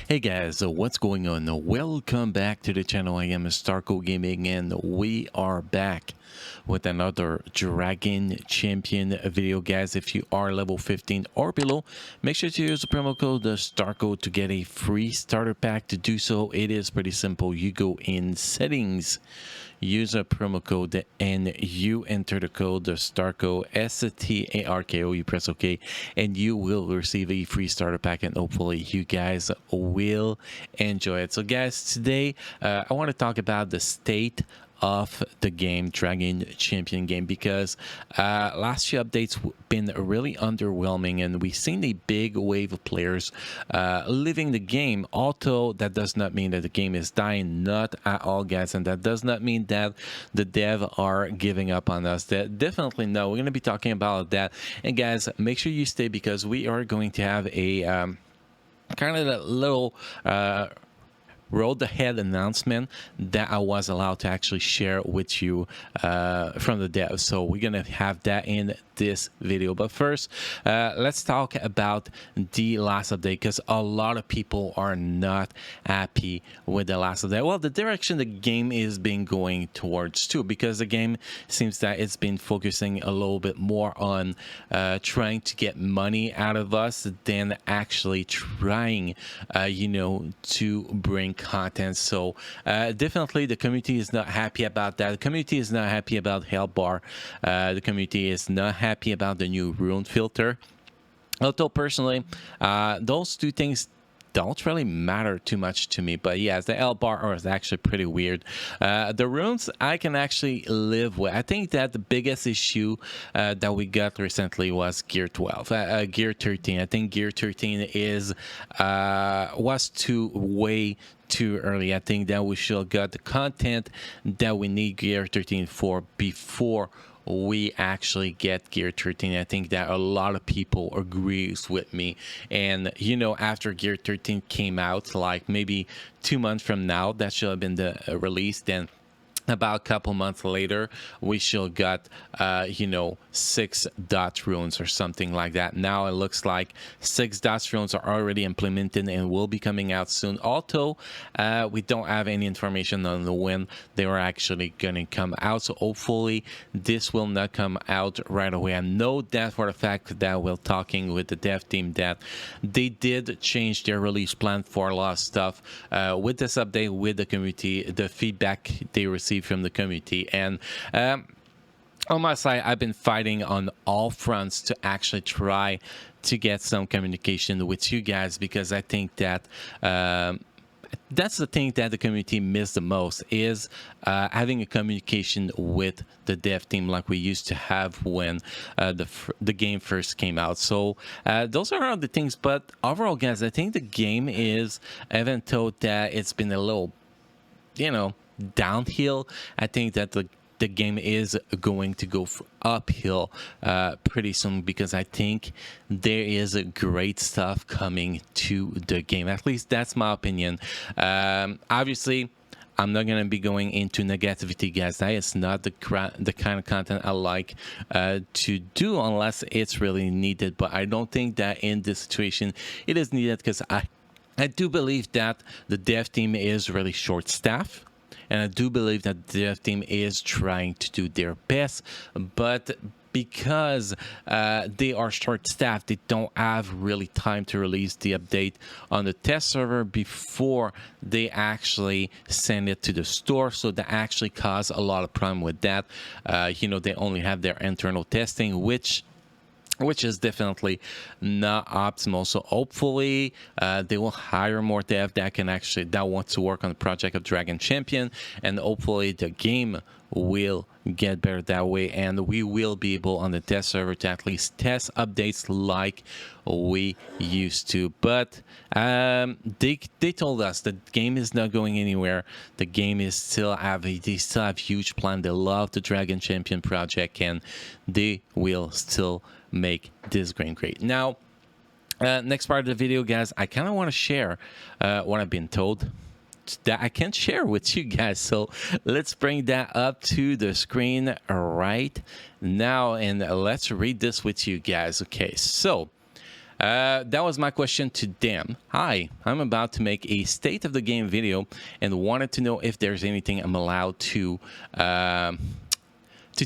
Hey guys, what's going on? Welcome back to the channel. I am Starco Gaming and we are back with another Dragon Champion video. Guys, if you are level 15 or below, make sure to use the promo code Starco to get a free starter pack. To do so, it is pretty simple. You go in settings, use a promo code, and you enter the code Starco, STARKO. You press OK, and you will receive a free starter pack, and hopefully you guys will enjoy it. So guys, today I want to talk about the state of the game, Dragon Champion game, because last few updates been really underwhelming, and we've seen a big wave of players leaving the game. Although that does not mean that the game is dying, not at all, guys, and that does not mean that the dev are giving up on us. That definitely no. We're going to be talking about that, and guys, make sure you stay because we are going to have a kind of a little road ahead announcement that I was allowed to actually share with you from the dev. So we're gonna have that in this video, but first let's talk about the last update, because a lot of people are not happy with the last update. Well, the direction the game is being going towards too, because the game seems that it's been focusing a little bit more on trying to get money out of us than actually trying to bring content. So definitely the community is not happy about that. The community is not happy about Hellbar. The community is not happy about the new rune filter. Although personally, those two things don't really matter too much to me, but yes, the L bar is actually pretty weird. The runes I can actually live with. I think that the biggest issue that we got recently was gear 12, gear 13. I think gear 13 is was way too early. I think that we should have got the content that we need gear 13 for before we actually get gear 13. I think that a lot of people agrees with me, and after gear 13 came out, like maybe 2 months from now, that should have been the release. Then about a couple months later, we should got 6 dot runes or something like that. Now it looks like 6 dot runes are already implemented and will be coming out soon. Although we don't have any information on when they are actually gonna come out, so hopefully this will not come out right away. I know that for the fact that we're talking with the dev team that they did change their release plan for a lot of stuff with this update, with the community, the feedback they received from the community. And on my side, I've been fighting on all fronts to actually try to get some communication with you guys, because I think that that's the thing that the community missed the most, is having a communication with the dev team like we used to have when the game first came out. So those are all the things. But overall, guys, I think the game is, even though that it's been a little downhill, I think that the game is going to go uphill pretty soon, because I think there is a great stuff coming to the game. At least that's my opinion. Obviously, I'm not going to be going into negativity, guys. That is not the kind of content I like to do unless it's really needed. But I don't think that in this situation it is needed, because I do believe that the dev team is really short-staffed. And I do believe that the dev team is trying to do their best, but because they are short-staffed, they don't have really time to release the update on the test server before they actually send it to the store. So that actually caused a lot of problem with that. They only have their internal testing, which is definitely not optimal. So hopefully they will hire more dev that want to work on the project of Dragon Champion, and hopefully the game will get better that way, and we will be able on the test server to at least test updates like we used to. But they told us the game is not going anywhere. The game is still they still have huge plan. They love the Dragon Champion project, and they will still make this game great. Now next part of the video, guys, I kind of want to share what I've been told that I can't share with you guys. So let's bring that up to the screen right now, and let's read this with you guys. Okay, so That was my question to them. Hi, I'm about to make a state of the game video and wanted to know if there's anything I'm allowed to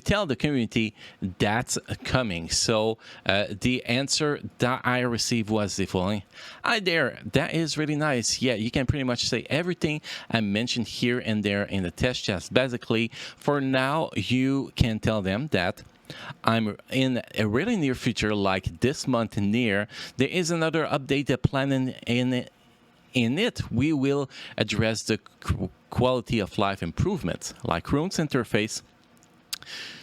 tell the community that's coming. So the answer that I received was the following. Hi there, that is really nice. Yeah, you can pretty much say everything I mentioned here and there in the test chat. Basically, for now, you can tell them that I'm in a really near future, like this month near, there is another update that planning in it, we will address the quality of life improvements, like Rune's interface,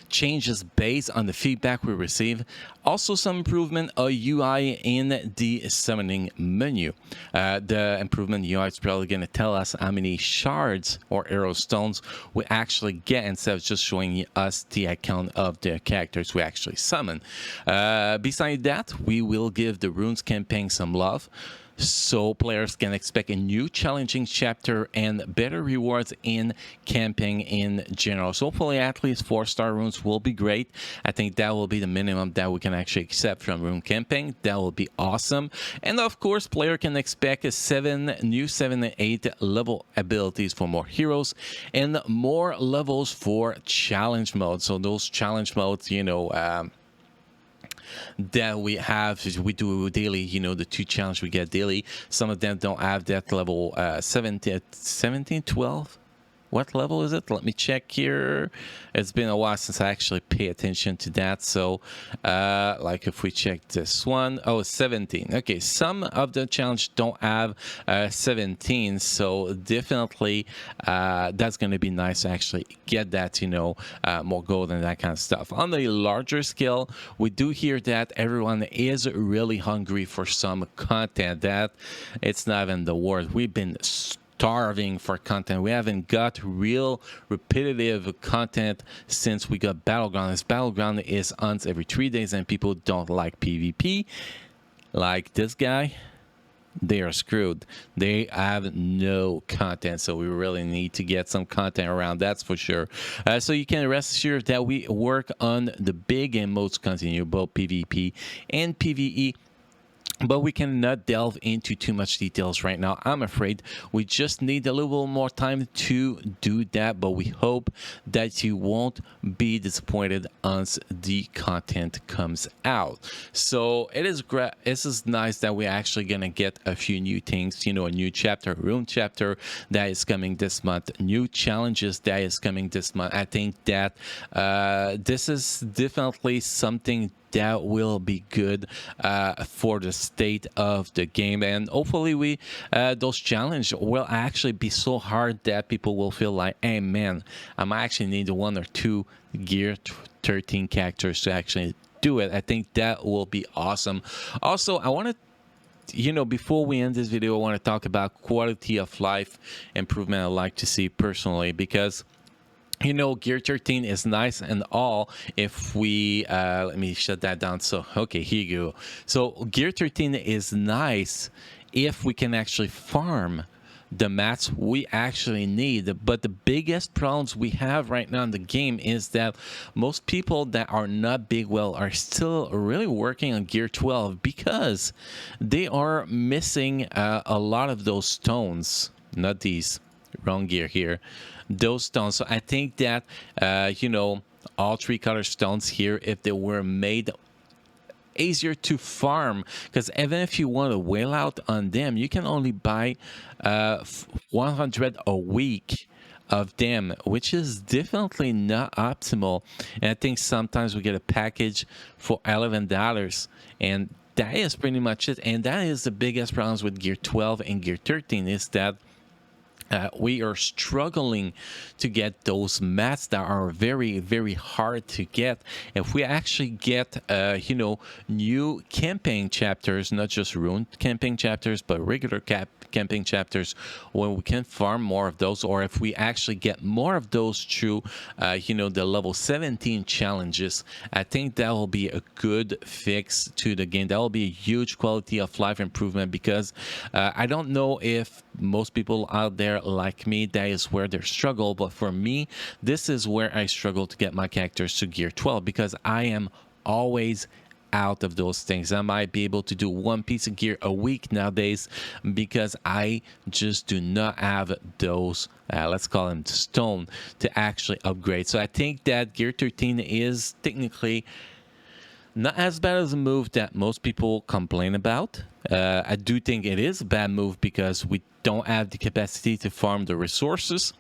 changes based on the feedback we receive. Also some improvement of UI in the summoning menu. The improvement UI is probably going to tell us how many shards or arrow stones we actually get instead of just showing us the account of the characters we actually summon. Besides that, we will give the Runes campaign some love, so players can expect a new challenging chapter and better rewards in camping in general. So hopefully at least 4-star runes will be great. I think that will be the minimum that we can actually accept from rune camping. That will be awesome. And of course, player can expect a new 7 and 8 level abilities for more heroes and more levels for challenge mode. So those challenge modes, you know, that we have, we do daily, you know, the 2 challenge we get daily, some of them don't have that level 17 12. What level is it? Let me check here. It's been a while since I actually pay attention to that. So like if we check this one, oh, 17. Okay, some of the challenge don't have 17, so definitely that's going to be nice to actually get that, you know, more gold and that kind of stuff. On the larger scale, we do hear that everyone is really hungry for some content. That it's not even the word. We've been starving for content. We haven't got real repetitive content since we got Battleground. This Battleground is on every 3 days and people don't like PvP. Like this guy, they are screwed. They have no content, so we really need to get some content around, that's for sure. So you can rest assured that we work on the big and most continue, both PvP and PvE. But we cannot delve into too much details right now, I'm afraid. We just need a little more time to do that, but we hope that you won't be disappointed once the content comes out. So it is great. This is nice that we're actually gonna get a few new things, you know, a new chapter, rune chapter that is coming this month, new challenges that is coming this month. I think that this is definitely something that will be good for the state of the game, and hopefully we those challenges will actually be so hard that people will feel like, hey man, I might actually need 1 or 2 gear 13 characters to actually do it. I think that will be awesome. Also, I want to, you know, before we end this video, I want to talk about quality of life improvement I'd like to see personally, because you know, gear 13 is nice and all if we let me shut that down. So okay, here you go. So gear 13 is nice if we can actually farm the mats we actually need, but the biggest problems we have right now in the game is that most people that are not big well are still really working on gear 12 because they are missing a lot of those stones. Not these, wrong gear here, those stones. So I think that you know, all 3 color stones here, if they were made easier to farm, because even if you want to whale out on them, you can only buy 100 a week of them, which is definitely not optimal. And I think sometimes we get a package for $11, and that is pretty much it. And that is the biggest problems with gear 12 and gear 13, is that we are struggling to get those mats that are very, very hard to get. If we actually get, you know, new campaign chapters, not just rune campaign chapters, but regular camping chapters, when we can farm more of those, or if we actually get more of those through, you know, the level 17 challenges, I think that will be a good fix to the game. That will be a huge quality of life improvement, because I don't know if most people out there like me, that is where they struggle, but for me, this is where I struggle to get my characters to gear 12, because I am always out of those things. I might be able to do one piece of gear a week nowadays because I just do not have those let's call them stone to actually upgrade. So I think that gear 13 is technically not as bad as a move that most people complain about. I do think it is a bad move because we don't have the capacity to farm the resources.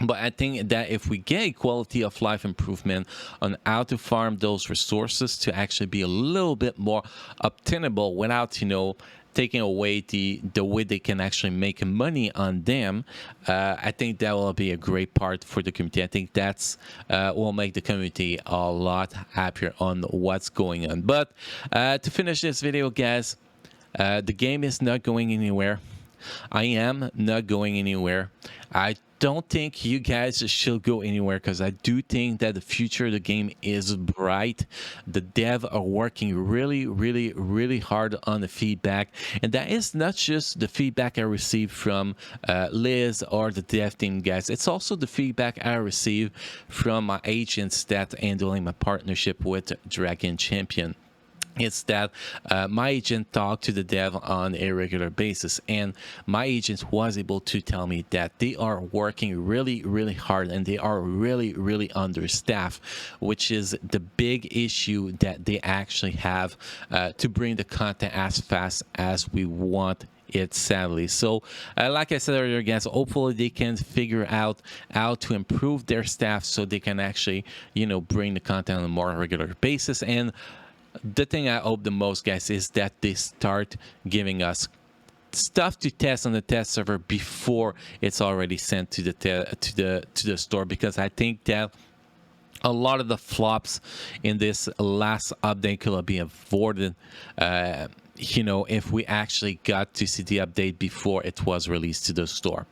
But I think that if we get a quality of life improvement on how to farm those resources to actually be a little bit more obtainable without, you know, taking away the way they can actually make money on them, I think that will be a great part for the community. I think that's will make the community a lot happier on what's going on. But to finish this video, guys, the game is not going anywhere. I am not going anywhere. I don't think you guys should go anywhere because I do think that the future of the game is bright. The dev are working really hard on the feedback, and that is not just the feedback I received from Liz or the dev team, guys. It's also the feedback I receive from my agents that handling my partnership with Dragon Champion. It's that my agent talked to the dev on a regular basis, and my agent was able to tell me that they are working really hard and they are really understaffed, which is the big issue that they actually have to bring the content as fast as we want it, sadly. So like I said earlier, guys, hopefully they can figure out how to improve their staff so they can actually, you know, bring the content on a more regular basis. And the thing I hope the most, guys, is that they start giving us stuff to test on the test server before it's already sent to the store, because I think that a lot of the flops in this last update could have been avoided, you know, if we actually got to see the update before it was released to the store.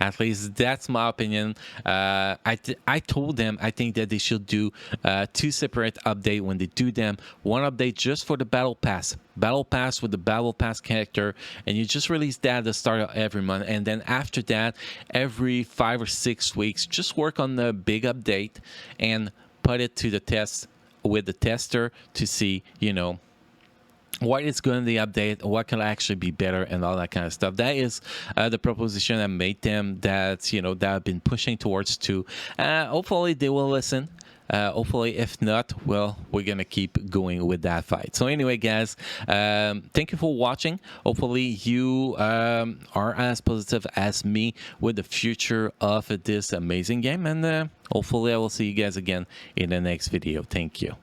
At least that's my opinion. I told them I think that they should do two separate updates when they do them. One update just for the battle pass with the battle pass character, and you just release that at the start of every month, and then after that every 5 or 6 weeks just work on the big update and put it to the test with the tester to see, you know, what is going to the update, what can actually be better, and all that kind of stuff. That is the proposition I made them, that, you know, that I've been pushing towards to. Hopefully they will listen. Hopefully, if not, well, we're gonna keep going with that fight. So anyway, guys, thank you for watching. Hopefully you are as positive as me with the future of this amazing game, and hopefully I will see you guys again in the next video. Thank you.